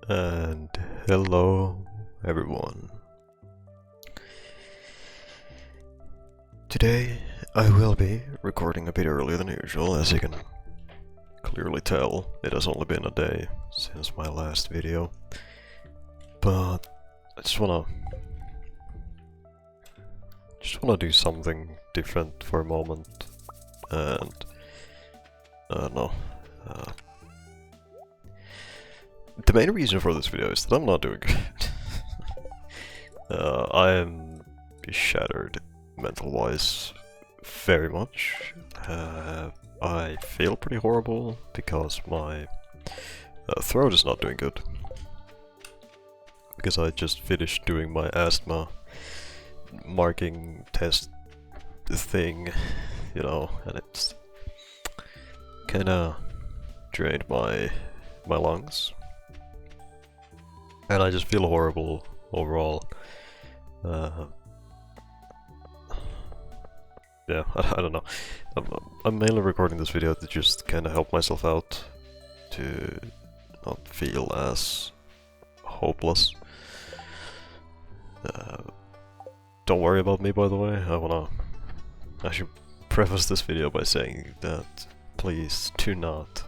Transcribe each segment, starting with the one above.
And hello everyone. Today I will be recording a bit earlier than usual. As you can clearly tell, it has only been a day since my last video, but I just wanna do something different for a moment. And no, the main reason for this video is that I'm not doing good. I am shattered mental-wise very much. I feel pretty horrible because my throat is not doing good. Because I just finished doing my asthma marking test thing, you know, and it's kinda drained my lungs. And I just feel horrible overall. Yeah, I don't know. I'm mainly recording this video to just kind of help myself out, to not feel as hopeless. Don't worry about me, by the way. I should preface this video by saying that please do not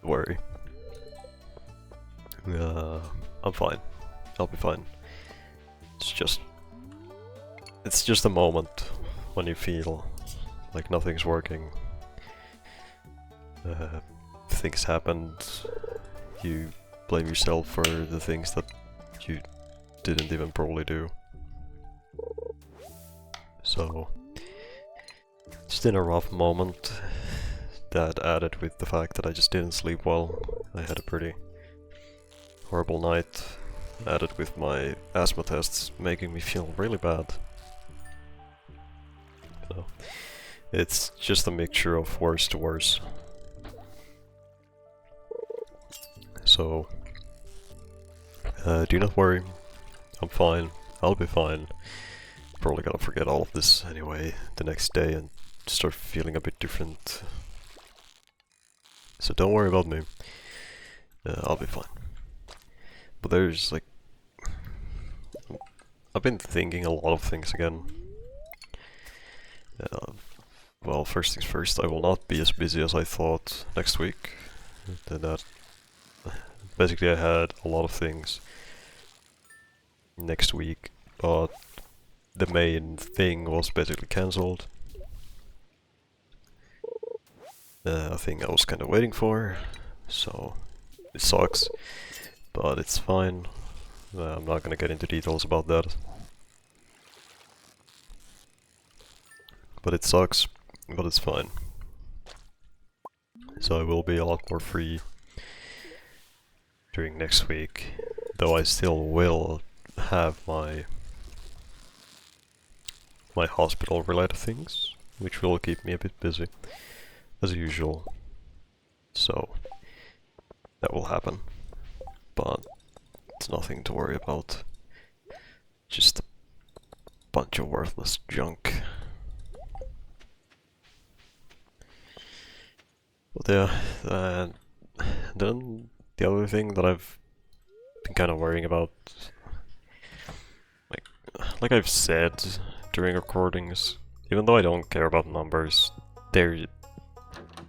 worry. I'm fine. I'll be fine. It's just a moment when you feel like nothing's working. Things happened. You blame yourself for the things that you didn't even probably do. So, just in a rough moment, that added with the fact that I just didn't sleep well. I had a pretty horrible night, added with my asthma tests making me feel really bad. So, it's just a mixture of worse to worse. So, do not worry, I'm fine, I'll be fine. Probably gonna forget all of this anyway the next day and start feeling a bit different. So don't worry about me, I'll be fine. But there's like... I've been thinking a lot of things again. Well, first things first, I will not be as busy as I thought next week. Basically I had a lot of things next week, but the main thing was basically cancelled. A thing I was kind of waiting for, so it sucks, but it's fine. I'm not gonna get into details about that. But it sucks, but it's fine. So I will be a lot more free during next week, though I still will have my hospital related things, which will keep me a bit busy, as usual. So that will happen, but it's nothing to worry about. Just a bunch of worthless junk. But yeah, then the other thing that I've been kind of worrying about, like I've said during recordings, even though I don't care about numbers, there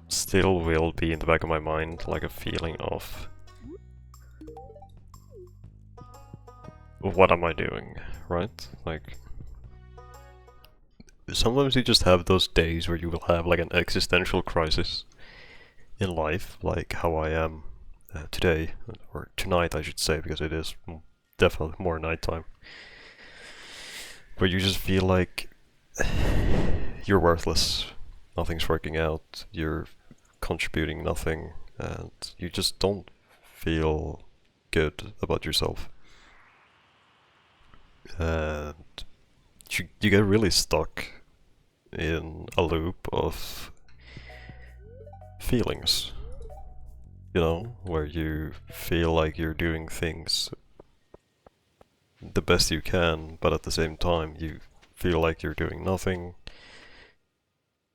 still will be in the back of my mind like a feeling of what am I doing, right? Like, sometimes you just have those days where you will have like an existential crisis in life, like how I am today, or tonight I should say, because it is definitely more nighttime, where you just feel like you're worthless, nothing's working out, you're contributing nothing, and you just don't feel good about yourself. And you get really stuck in a loop of feelings, you know, where you feel like you're doing things the best you can, but at the same time you feel like you're doing nothing,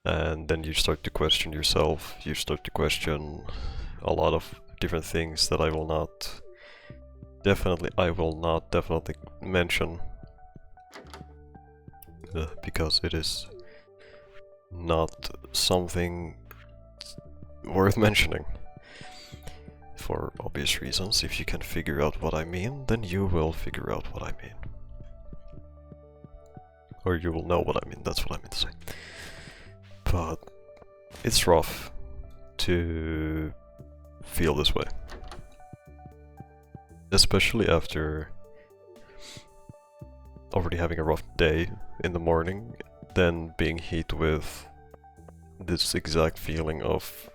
and then you start to question yourself, you start to question a lot of different things that I will not definitely, I will not definitely mention because it is not something worth mentioning. For obvious reasons, if you can figure out what I mean, then you will figure out what I mean. Or you will know what I mean, that's what I mean to say. But it's rough to feel this way. Especially after already having a rough day in the morning, then being hit with this exact feeling of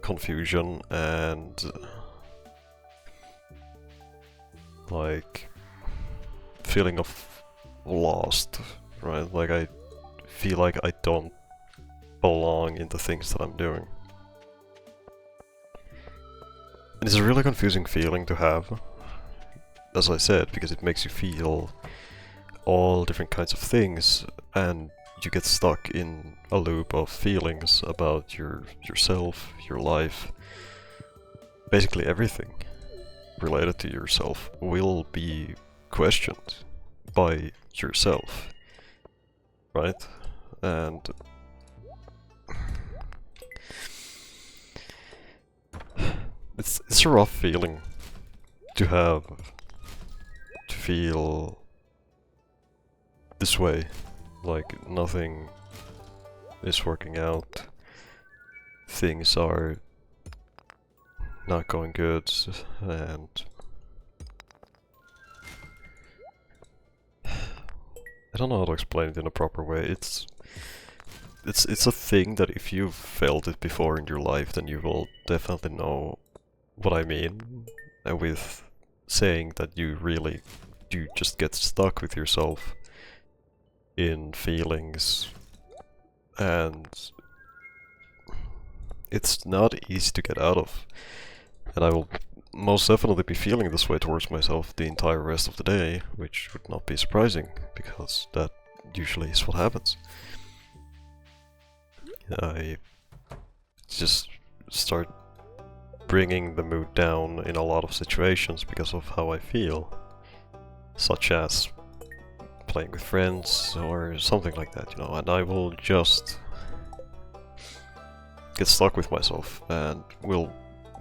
confusion and like feeling of lost, right? Like I feel like I don't belong in the things that I'm doing. And it's a really confusing feeling to have, as I said, because it makes you feel all different kinds of things and you get stuck in a loop of feelings about yourself, your life. Basically everything related to yourself will be questioned by yourself, right? And it's a rough feeling to have, to feel this way, like nothing is working out, things are not going good, and I don't know how to explain it in a proper way. It's a thing that if you've felt it before in your life, then you will definitely know what I mean, and with saying that you really do just get stuck with yourself in feelings, and it's not easy to get out of. And I will most definitely be feeling this way towards myself the entire rest of the day, which would not be surprising, because that usually is what happens. I just start bringing the mood down in a lot of situations because of how I feel, such as playing with friends or something like that, you know, and I will just get stuck with myself and will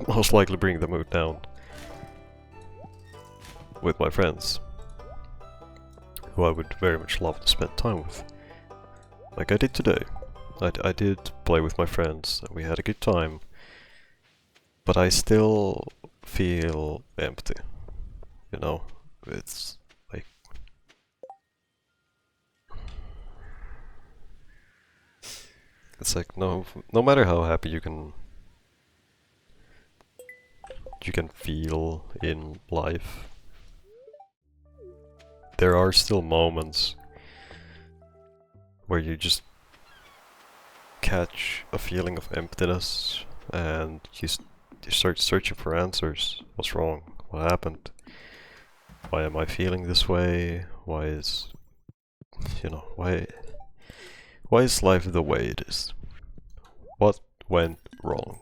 most likely bring the mood down with my friends, who I would very much love to spend time with, like I did today. I did play with my friends and we had a good time, but I still feel empty, you know. It's like no matter how happy you can feel in life, there are still moments where you just catch a feeling of emptiness and you start searching for answers. What's wrong? What happened? Why am I feeling this way? Why is, you know, why is life the way it is? What went wrong?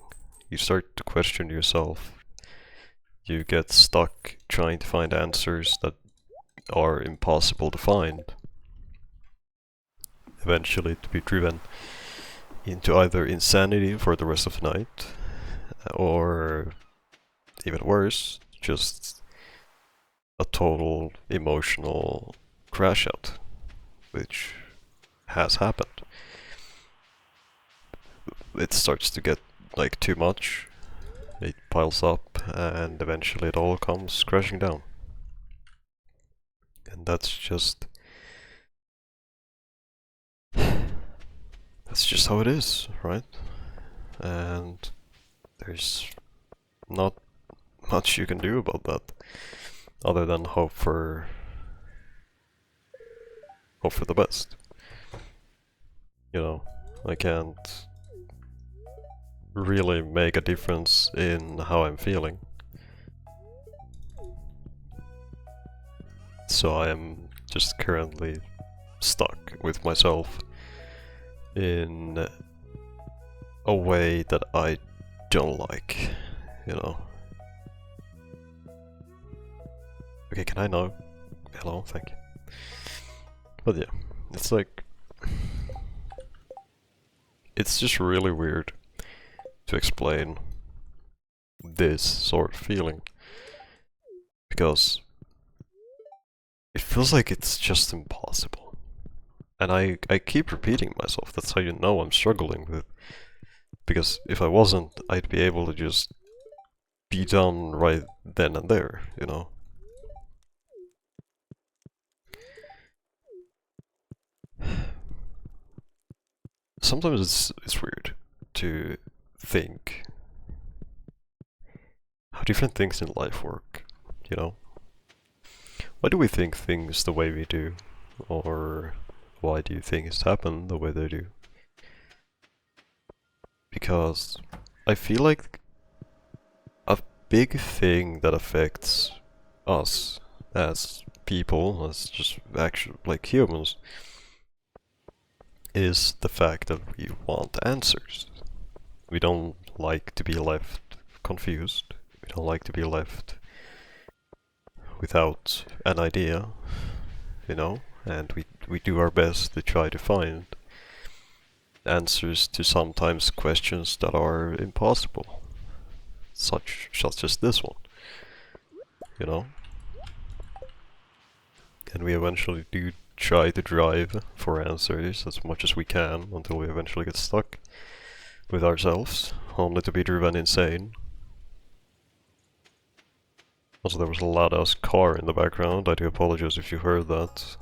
You start to question yourself. You get stuck trying to find answers that are impossible to find. Eventually to be driven into either insanity for the rest of the night, or even worse, just a total emotional crash out, which has happened. It starts to get like too much, it piles up, and eventually it all comes crashing down. And that's just how it is, right? And there's not much you can do about that, other than hope for the best. You know, I can't really make a difference in how I'm feeling. So I am just currently stuck with myself in a way that I don't like, you know. Okay, can I know? Hello, thank you. But yeah, it's like... It's just really weird to explain this sort of feeling. Because it feels like it's just impossible. And I keep repeating myself, that's how you know I'm struggling with. Because if I wasn't, I'd be able to just be done right then and there, you know? Sometimes it's weird to think how different things in life work, you know? Why do we think things the way we do? Or why do things happen the way they do? Because I feel like a big thing that affects us as people, as just actual like humans, is the fact that we want answers. We don't like to be left confused. We don't like to be left without an idea, you know, and we do our best to try to find answers to sometimes questions that are impossible, such as this one, you know. And we eventually do try to drive for answers as much as we can until we eventually get stuck with ourselves, only to be driven insane. Also, there was a loud-ass car in the background. I do apologize if you heard that.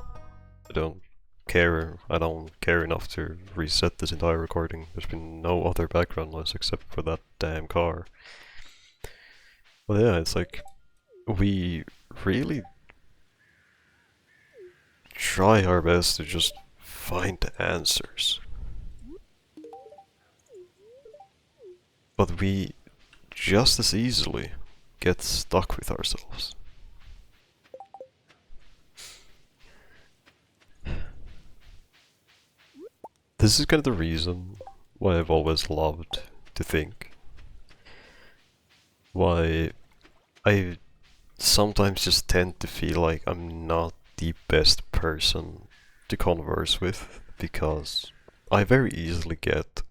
I don't I don't care enough to reset this entire recording. There's been no other background noise except for that damn car. But yeah, it's like, we really try our best to just find answers. But we just as easily get stuck with ourselves. This is kind of the reason why I've always loved to think. Why I sometimes just tend to feel like I'm not the best person to converse with, because I very easily get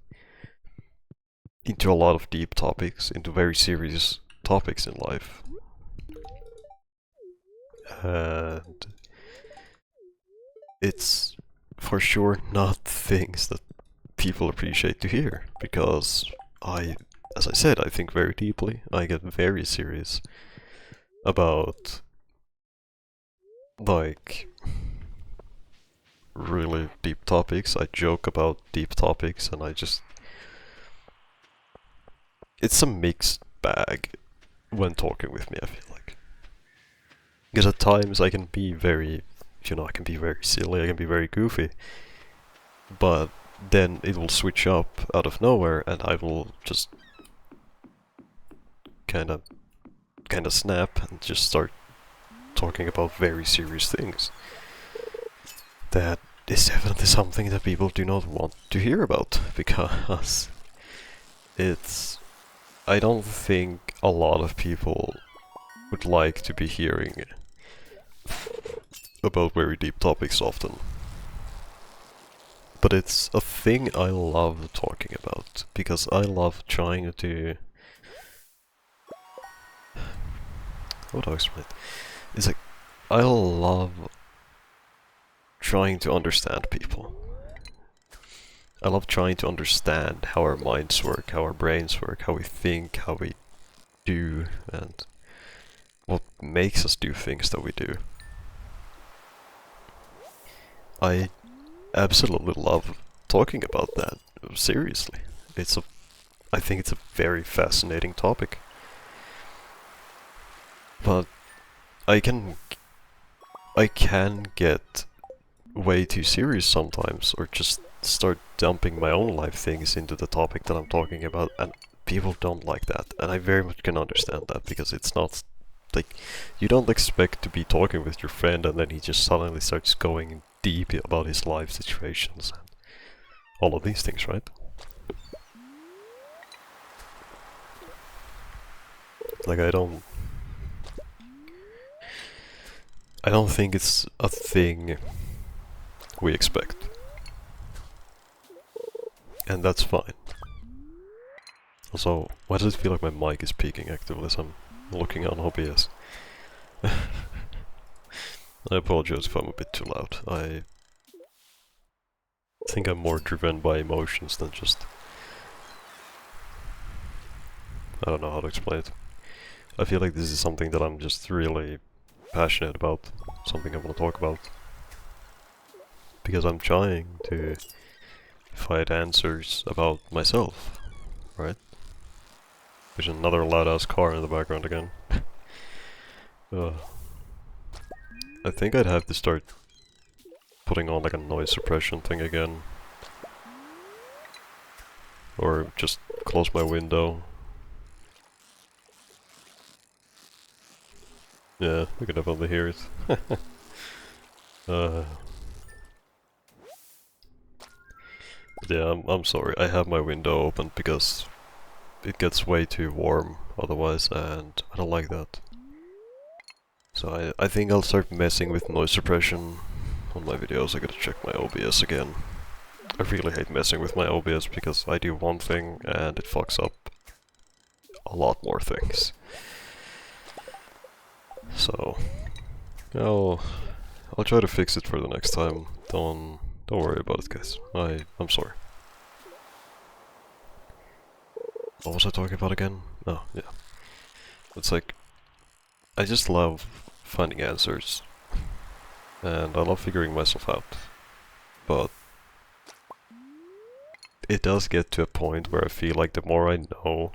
into a lot of deep topics, into very serious topics in life. And it's for sure not things that people appreciate to hear, because as I said, I think very deeply. I get very serious about, like, really deep topics. I joke about deep topics, and it's a mixed bag when talking with me, I feel like. Because at times I can be very, I can be very silly, I can be very goofy, but then it will switch up out of nowhere, and I will just kind of snap and just start talking about very serious things. That is definitely something that people do not want to hear about, because I don't think a lot of people would like to be hearing about very deep topics often. But it's a thing I love talking about, because I love trying to... How do I explain it? It's like, I love trying to understand people. I love trying to understand how our minds work, how our brains work, how we think, how we do, and what makes us do things that we do. I absolutely love talking about that, seriously. I think it's a very fascinating topic. But I can get way too serious sometimes, or just start dumping my own life things into the topic that I'm talking about, and people don't like that, and I very much can understand that, because it's not like, you don't expect to be talking with your friend and then he just suddenly starts going deep about his life situations and all of these things, right? Like, I don't... I don't think it's a thing we expect. And that's fine. Also, why does it feel like my mic is peaking actively as I'm looking on OBS? I apologize if I'm a bit too loud. I think I'm more driven by emotions than just... I don't know how to explain it. I feel like this is something that I'm just really passionate about, something I want to talk about. Because I'm trying to find answers about myself, right? There's another loud-ass car in the background again. I think I'd have to start putting on like a noise suppression thing again. Or just close my window. Yeah, we can definitely hear it. Yeah, I'm sorry. I have my window open because it gets way too warm otherwise, and I don't like that. So I think I'll start messing with noise suppression on my videos. I gotta check my OBS again. I really hate messing with my OBS because I do one thing and it fucks up a lot more things. So I'll try to fix it for the next time. Don't worry about it, guys. I'm sorry. What was I talking about again? Oh, yeah. It's like, I just love finding answers. And I love figuring myself out. But it does get to a point where I feel like the more I know,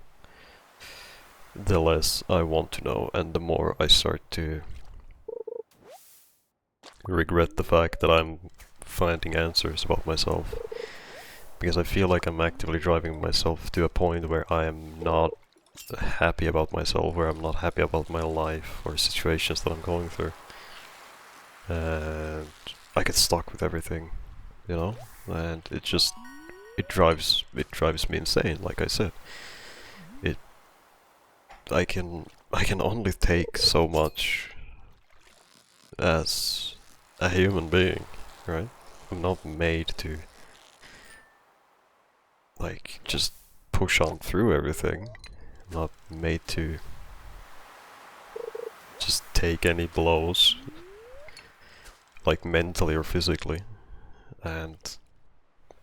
the less I want to know, and the more I start to regret the fact that I'm finding answers about myself. Because I feel like I'm actively driving myself to a point where I am not happy about myself, where I'm not happy about my life or situations that I'm going through. And I get stuck with everything, you know? And it drives me insane, like I said. I can only take so much as a human being, right? I'm not made to like just push on through everything. I'm not made to just take any blows, like mentally or physically. And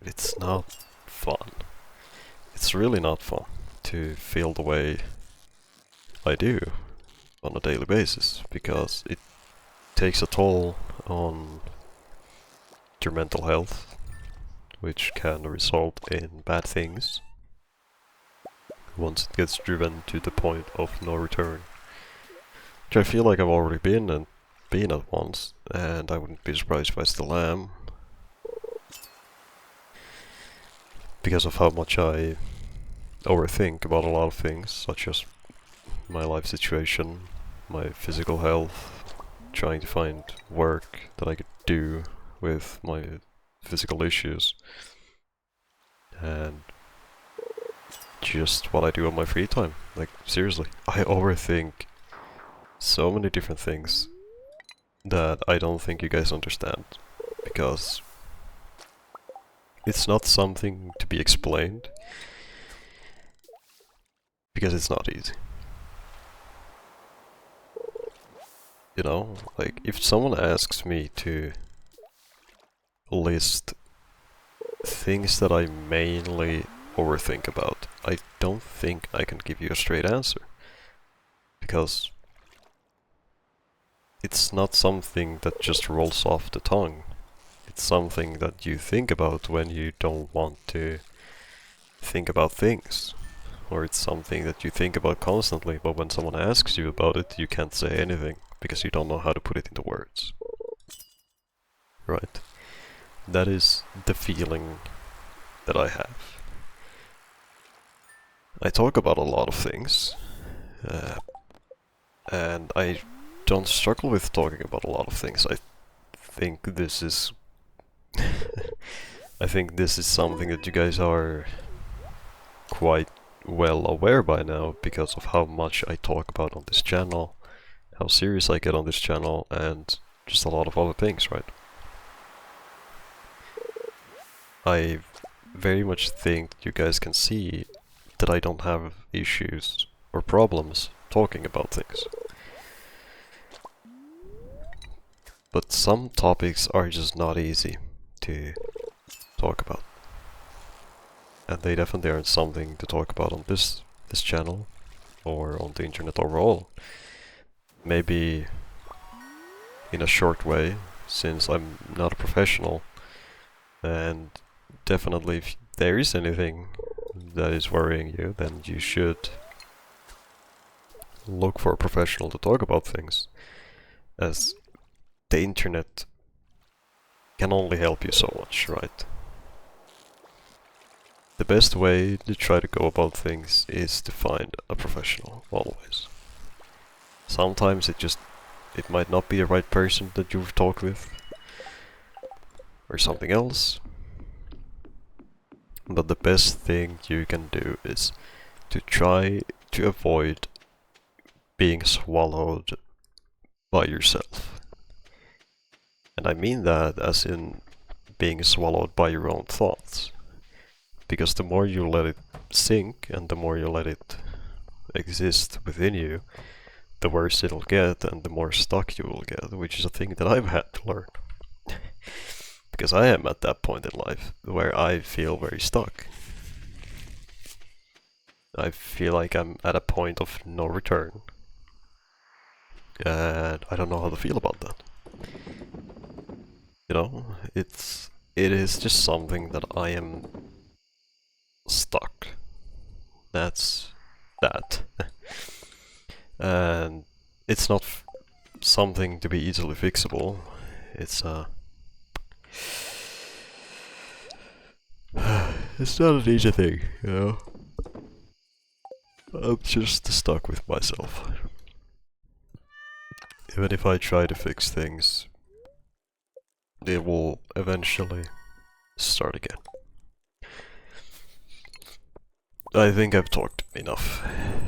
it's not fun. It's really not fun to feel the way I do on a daily basis, because it takes a toll on your mental health, which can result in bad things once it gets driven to the point of no return. Which I feel like I've already been at once, and I wouldn't be surprised if I still am. Because of how much I overthink about a lot of things, such as my life situation, my physical health, trying to find work that I could do with my physical issues, and just what I do on my free time. Like, seriously, I overthink so many different things that I don't think you guys understand, because it's not something to be explained, because it's not easy. You know, like, if someone asks me to list things that I mainly overthink about, I don't think I can give you a straight answer. Because it's not something that just rolls off the tongue. It's something that you think about when you don't want to think about things. Or it's something that you think about constantly, but when someone asks you about it, you can't say anything, because you don't know how to put it into words. Right? That is the feeling that I have. I talk about a lot of things, and I don't struggle with talking about a lot of things. I think this is I think this is something that you guys are quite well aware by now, because of how much I talk about on this channel, how serious I get on this channel, and just a lot of other things, right? I very much think you guys can see that I don't have issues or problems talking about things. But some topics are just not easy to talk about. And they definitely aren't something to talk about on this channel or on the internet overall. Maybe in a short way, since I'm not a professional, and definitely if there is anything that is worrying you, then you should look for a professional to talk about things, as the internet can only help you so much, right? The best way to try to go about things is to find a professional, always. Sometimes it might not be the right person that you've talked with, or something else, but the best thing you can do is to try to avoid being swallowed by yourself. And I mean that as in being swallowed by your own thoughts. Because the more you let it sink and the more you let it exist within you, the worse it'll get and the more stuck you will get, which is a thing that I've had to learn. Because I am at that point in life where I feel very stuck. I feel like I'm at a point of no return. And I don't know how to feel about that. You know, it is just something that I am stuck. That's that. And it's not something to be easily fixable. It's it's not an easy thing, you know. I'm just stuck with myself. Even if I try to fix things, they will eventually start again. I think I've talked enough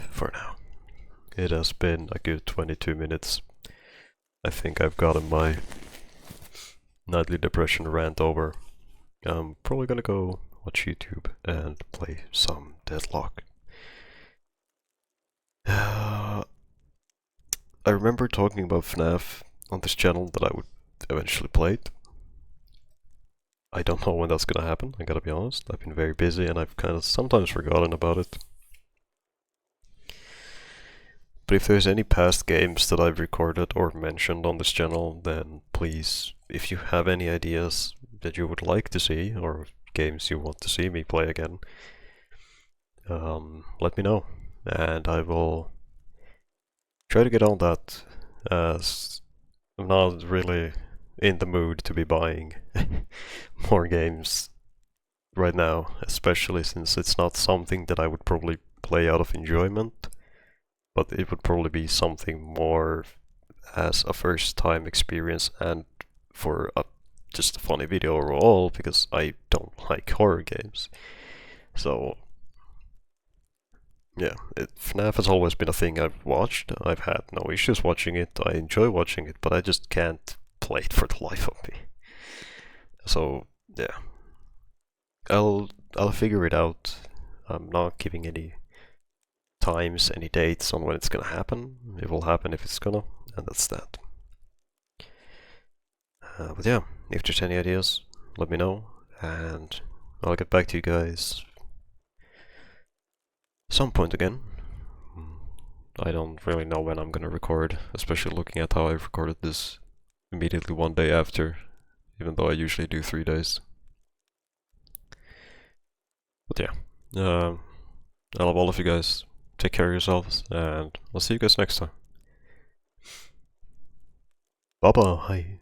for now. It has been a good 22 minutes. I think I've gotten my nightly depression rant over. I'm probably gonna go watch YouTube and play some Deadlock. I remember talking about FNAF on this channel that I would eventually play it. I don't know when that's gonna happen, I gotta be honest. I've been very busy and I've kind of sometimes forgotten about it. But if there's any past games that I've recorded or mentioned on this channel, then please, if you have any ideas that you would like to see, or games you want to see me play again, let me know. And I will try to get on that, as I'm not really in the mood to be buying more games right now, especially since it's not something that I would probably play out of enjoyment, but it would probably be something more as a first time experience and for just a funny video overall, because I don't like horror games. So yeah, FNAF has always been a thing I've watched. I've had no issues watching it, I enjoy watching it, but I just can't play it for the life of me. So yeah, I'll figure it out. I'm not giving any times, any dates on when it's gonna happen. It will happen if it's gonna, and that's that. But yeah, if there's any ideas, let me know, and I'll get back to you guys some point again. I don't really know when I'm gonna record, especially looking at how I've recorded this immediately one day after, even though I usually do 3 days. But yeah, I love all of you guys. Take care of yourselves, and I'll see you guys next time. Bye bye.